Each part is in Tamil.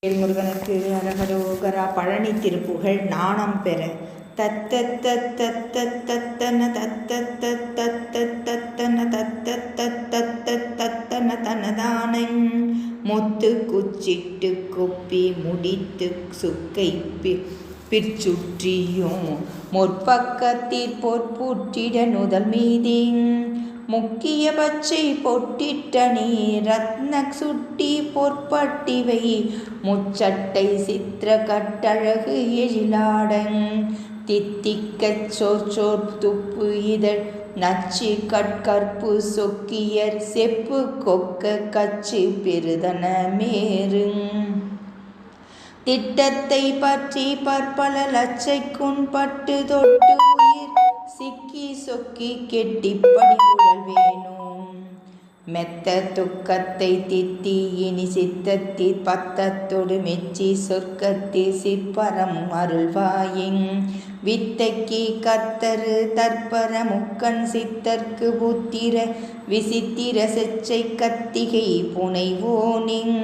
முருகனுக்கு அரகரோகரா. பழனி திருப்புகழ் நாணம் பெற. தத்தத்தத்தத்தத்தன தத்தத்தத்தத்தன தத்தத்தத்தத்தன தனதானை மொத்து குச்சிட்டு கொப்பி முடித்து சுக்கை பிற்சுற்றியும் முற்பக்கத்தில் பொற்புற்றிட நுதல் மீதே முக்கிய பச்சை பொட்டிட்ட நீர் ரத்ன சுட்டி பொற்பட்டிவை முச்சட்டை சித்திர கட்டழகு எழிலாடன் தித்திக்கச் சோர் துப்பு இதழ் நச்சு கற்கற்பு சொக்கியர் செப்பு கொக்க கச்சு பெருதன மேரு திட்டத்தை பற்றி பற்பல லட்சைக்குன் பட்டு தொட்டு உயிர் சிக்கி சொக்கி கெட்டிப்படி உழல் வேணும் மெத்த துக்கத்தை தித்தி இனி சித்தத்தி பத்தத்தொடு மெச்சி சொர்க்கத்தி சிற்பரம் அருள்வாயிங் வித்தக்கி கர்த்தரு தற்பர முக்கன் சித்தர்க்கு புத்திர விசித்திர செச்சை கத்திகை புனைவோனிங்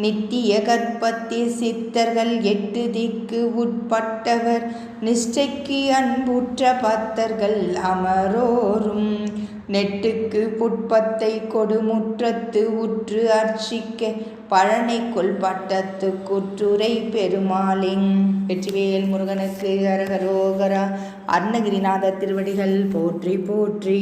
நித்திய கற்பத்தி சித்தர்கள் 8 திக்கு உட்பட்டவர் நிஷ்டைக்கு அன்புற்ற பத்தர்கள் அமரோரும் நெட்டுக்கு புட்பத்தை கொடுமுற்றத்து உற்று அர்ச்சிக்க பழனைக்குள் பட்டத்து குற்றுரை பெருமாளின். வெற்றிவேல் முருகனுக்கு அரகரோகரா. அருணகிரிநாத திருவடிகள் போற்றி போற்றி.